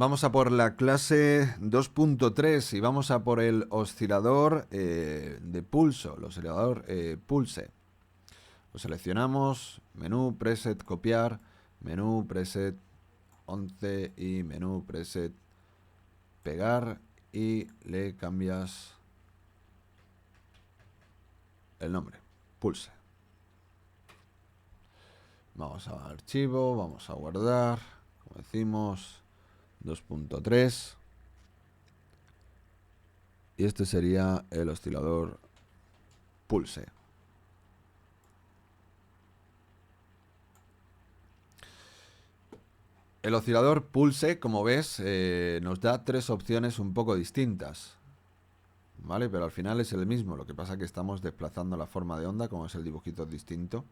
Vamos a por la clase 2.3 y vamos a por el oscilador de pulso, el oscilador pulse. Lo seleccionamos, menú, preset, copiar, menú, preset, 11 y menú, preset, pegar y le cambias el nombre, pulse. Vamos a archivo, vamos a guardar, como decimos, 2.3 y este sería el oscilador pulse. El oscilador pulse, como ves, nos da tres opciones un poco distintas, ¿vale? Pero al final es el mismo, lo que pasa es que estamos desplazando la forma de onda, como es el dibujito distinto.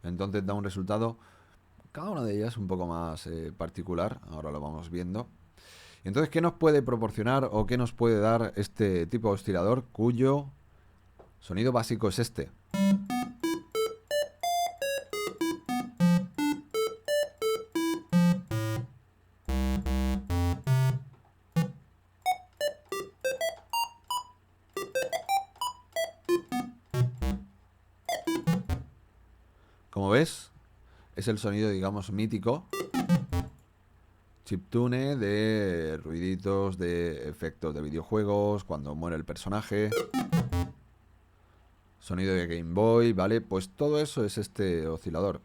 Entonces da un resultado, cada una de ellas un poco más particular, ahora lo vamos viendo. Entonces, ¿qué nos puede proporcionar o qué nos puede dar este tipo de oscilador cuyo sonido básico es este? Como ves, es el sonido, digamos, mítico, chiptune de ruiditos, de efectos de videojuegos, cuando muere el personaje, sonido de Game Boy, ¿vale? Pues todo eso es este oscilador.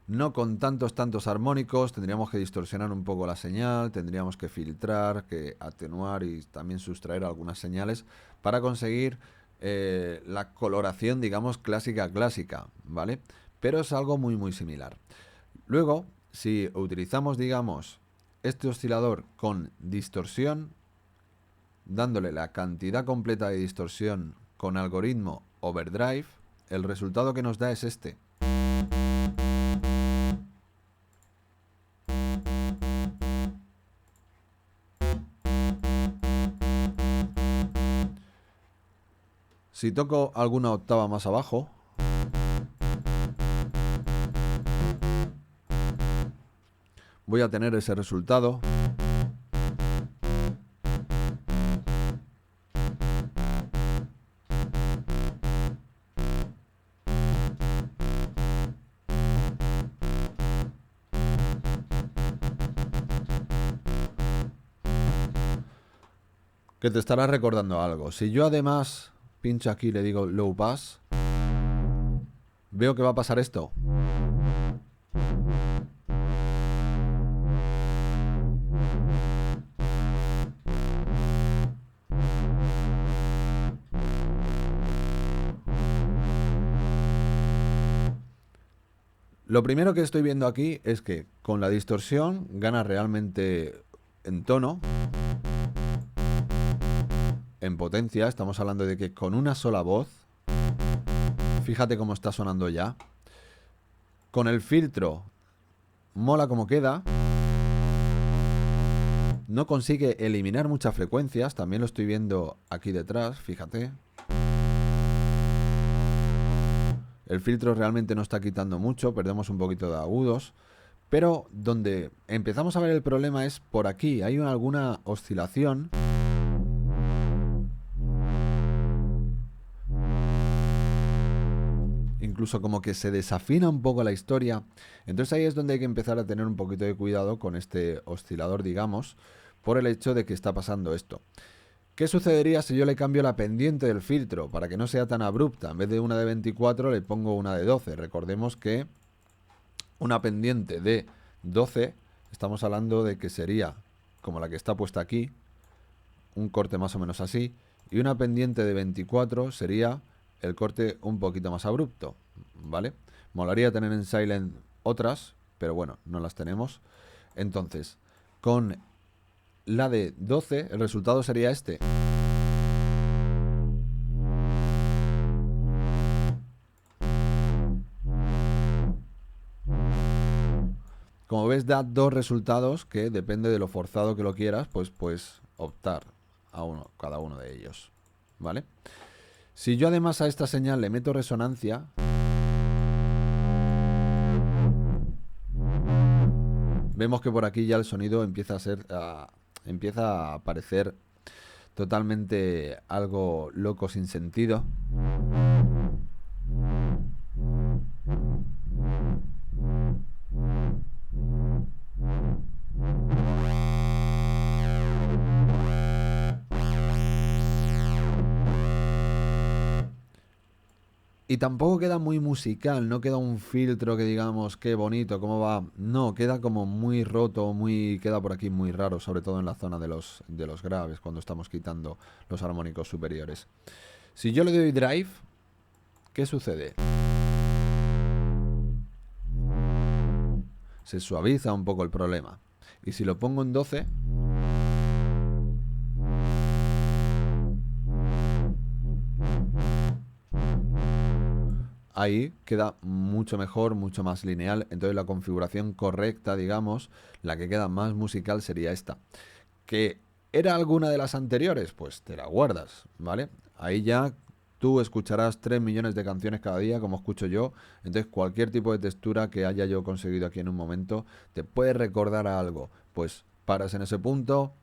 No con tantos armónicos, tendríamos que distorsionar un poco la señal, tendríamos que filtrar, que atenuar y también sustraer algunas señales para conseguir la coloración, digamos, clásica, ¿vale? Pero es algo muy similar. Luego, si utilizamos, digamos, este oscilador con distorsión, dándole la cantidad completa de distorsión con algoritmo overdrive, el resultado que nos da es este. Si toco alguna octava más abajo, voy a tener ese resultado. Que te estará recordando algo. Si yo además pincho aquí y le digo low pass, veo que va a pasar esto. Lo primero que estoy viendo aquí es que con la distorsión gana realmente en tono, en potencia. Estamos hablando de que con una sola voz, fíjate cómo está sonando ya. Con el filtro, mola como queda. No consigue eliminar muchas frecuencias, también lo estoy viendo aquí detrás, fíjate. El filtro realmente no está quitando mucho, perdemos un poquito de agudos. Pero donde empezamos a ver el problema es por aquí, hay alguna oscilación. Incluso como que se desafina un poco la historia. Entonces ahí es donde hay que empezar a tener un poquito de cuidado con este oscilador, digamos, por el hecho de que está pasando esto. ¿Qué sucedería si yo le cambio la pendiente del filtro para que no sea tan abrupta? En vez de una de 24 le pongo una de 12. Recordemos que una pendiente de 12, estamos hablando de que sería como la que está puesta aquí, un corte más o menos así, y una pendiente de 24 sería el corte un poquito más abrupto, ¿vale? Molaría tener en silent otras, pero bueno, no las tenemos. Entonces, con la de 12, el resultado sería este. Como ves, da dos resultados que depende de lo forzado que lo quieras, pues puedes optar a cada uno de ellos, ¿vale? Si yo además a esta señal le meto resonancia, vemos que por aquí ya el sonido empieza a parecer totalmente algo loco sin sentido. Y tampoco queda muy musical, no queda un filtro que digamos qué bonito, cómo va. No, queda como muy roto, queda por aquí muy raro, sobre todo en la zona de los graves, cuando estamos quitando los armónicos superiores. Si yo le doy drive, ¿qué sucede? Se suaviza un poco el problema. Y si lo pongo en 12, ahí queda mucho mejor, mucho más lineal. Entonces la configuración correcta, digamos, la que queda más musical sería esta. ¿Que era alguna de las anteriores? Pues te la guardas, ¿vale? Ahí ya tú escucharás 3 millones de canciones cada día, como escucho yo. Entonces cualquier tipo de textura que haya yo conseguido aquí en un momento te puede recordar a algo. Pues paras en ese punto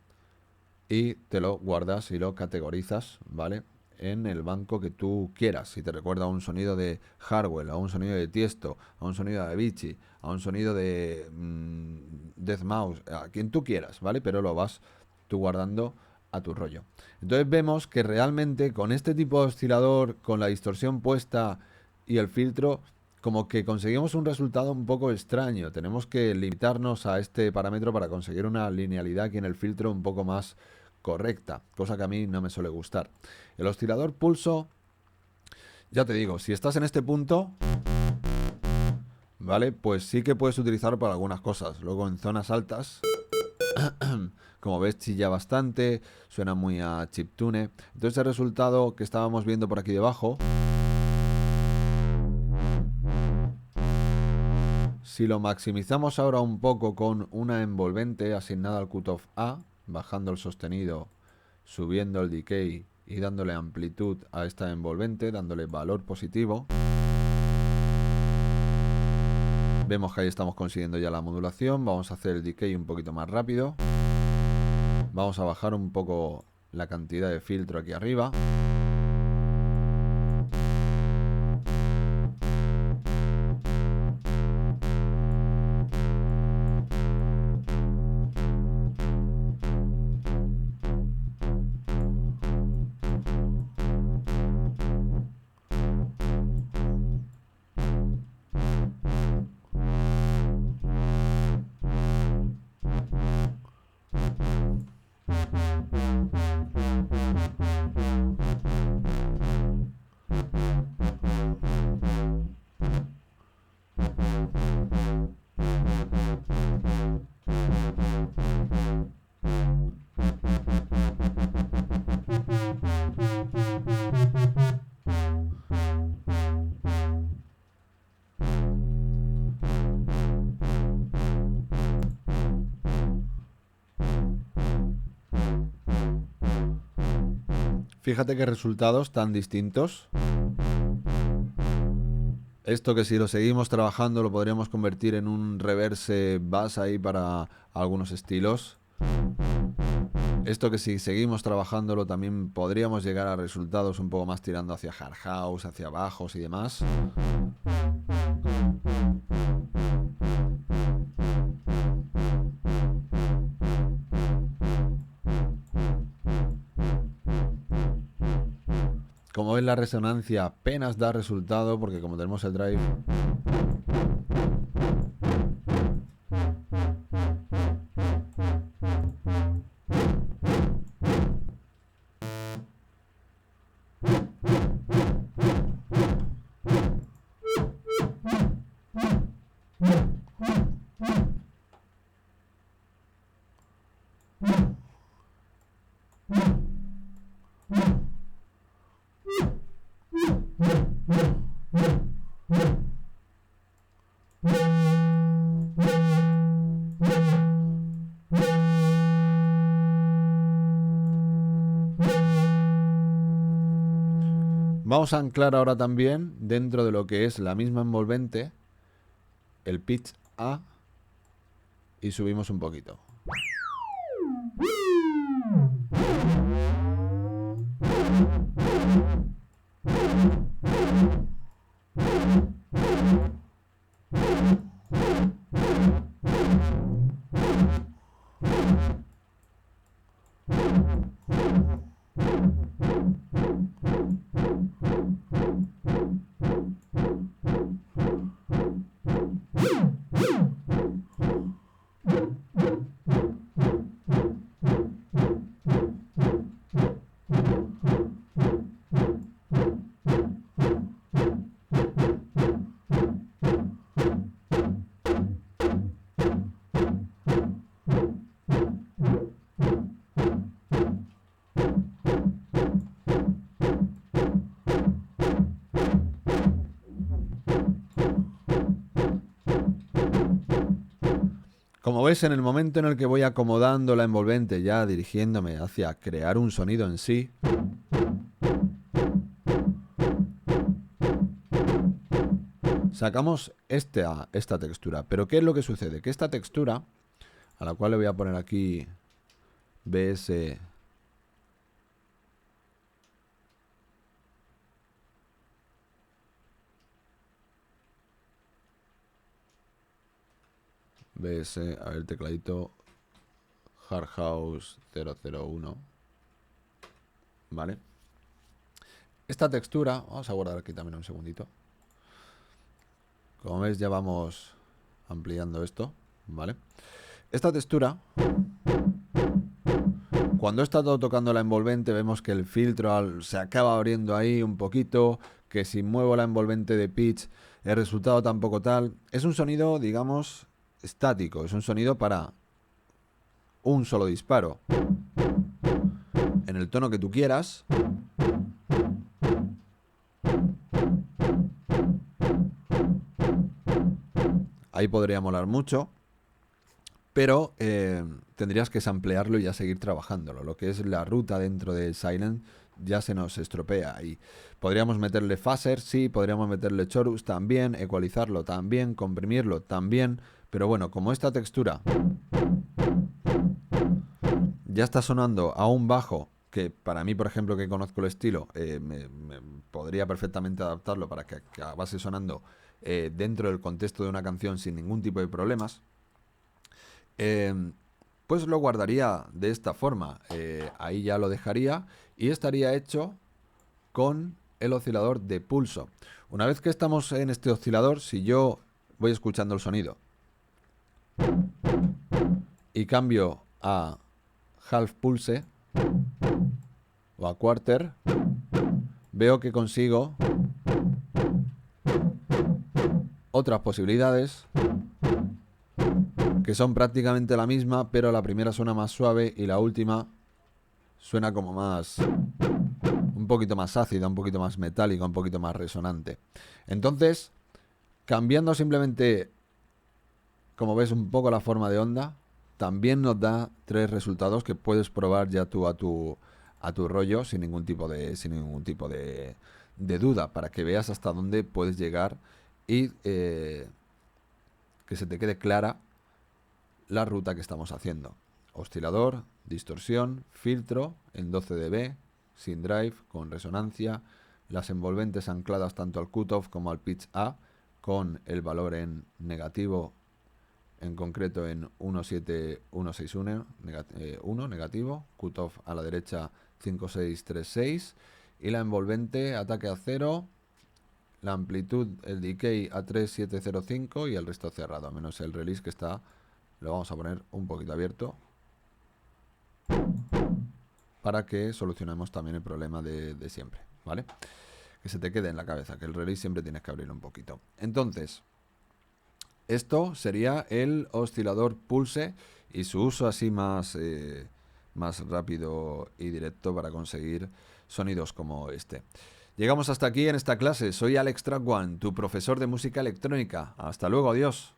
y te lo guardas y lo categorizas, ¿vale? En el banco que tú quieras. Si te recuerda a un sonido de Hardwell, a un sonido de Tiesto, a un sonido de Avicii, a un sonido de Deathmouse, a quien tú quieras, ¿vale? Pero lo vas tú guardando a tu rollo. Entonces vemos que realmente con este tipo de oscilador, con la distorsión puesta y el filtro, como que conseguimos un resultado un poco extraño. Tenemos que limitarnos a este parámetro para conseguir una linealidad aquí en el filtro un poco más correcta, cosa que a mí no me suele gustar. El oscilador pulso, ya te digo, si estás en este punto, ¿vale? Pues sí que puedes utilizarlo para algunas cosas. Luego en zonas altas, como ves, chilla bastante, suena muy a chiptune. Entonces el resultado que estábamos viendo por aquí debajo, si lo maximizamos ahora un poco con una envolvente asignada al cutoff A, bajando el sostenido, subiendo el decay y dándole amplitud a esta envolvente, dándole valor positivo, vemos que ahí estamos consiguiendo ya la modulación. Vamos a hacer el decay un poquito más rápido. Vamos a bajar un poco la cantidad de filtro aquí arriba. Fíjate qué resultados tan distintos. Esto que si lo seguimos trabajando lo podríamos convertir en un reverse bass ahí para algunos estilos. Esto que si seguimos trabajándolo también podríamos llegar a resultados un poco más tirando hacia hard house, hacia bajos y demás. Como ves, la resonancia apenas da resultado porque como tenemos el drive, vamos a anclar ahora también dentro de lo que es la misma envolvente el pitch A y subimos un poquito. Como ves, en el momento en el que voy acomodando la envolvente, ya dirigiéndome hacia crear un sonido en sí, sacamos esta textura. Pero ¿qué es lo que sucede? Que esta textura, a la cual le voy a poner aquí BS a ver, tecladito Hard House 001, ¿vale? Esta textura, vamos a guardar aquí también un segundito. Como ves, ya vamos ampliando esto, ¿vale? Esta textura, cuando está todo tocando la envolvente, vemos que el filtro se acaba abriendo ahí un poquito, que si muevo la envolvente de pitch, el resultado tampoco tal. Es un sonido, digamos, estático, es un sonido para un solo disparo. En el tono que tú quieras. Ahí podría molar mucho. Pero tendrías que samplearlo y ya seguir trabajándolo. Lo que es la ruta dentro de Silent ya se nos estropea. Y podríamos meterle phaser, sí, podríamos meterle chorus también, ecualizarlo también, comprimirlo también. Pero bueno, como esta textura ya está sonando a un bajo, que para mí, por ejemplo, que conozco el estilo, me podría perfectamente adaptarlo para que acabase sonando dentro del contexto de una canción sin ningún tipo de problemas. Pues lo guardaría de esta forma. Ahí ya lo dejaría y estaría hecho con el oscilador de pulso. Una vez que estamos en este oscilador, si yo voy escuchando el sonido y cambio a half pulse o a quarter, veo que consigo otras posibilidades que son prácticamente la misma, pero la primera suena más suave y la última suena como más, un poquito más ácida, un poquito más metálica, un poquito más resonante. Entonces, cambiando simplemente, como ves, un poco la forma de onda, también nos da 3 resultados que puedes probar ya tú a tu rollo sin ningún tipo de duda, para que veas hasta dónde puedes llegar y que se te quede clara la ruta que estamos haciendo. Oscilador, distorsión, filtro en 12 dB, sin drive, con resonancia, las envolventes ancladas tanto al cutoff como al pitch A, con el valor en negativo, en concreto en 17161, 1 negativo, cutoff a la derecha 5636, y la envolvente ataque a 0, la amplitud, el decay a 3705 y el resto cerrado, a menos el release que está, lo vamos a poner un poquito abierto para que solucionemos también el problema de siempre, ¿vale? Que se te quede en la cabeza, que el release siempre tienes que abrirlo un poquito. Entonces, esto sería el oscilador pulse y su uso así más rápido y directo para conseguir sonidos como este. Llegamos hasta aquí en esta clase. Soy Alex Track One, tu profesor de música electrónica. Hasta luego, adiós.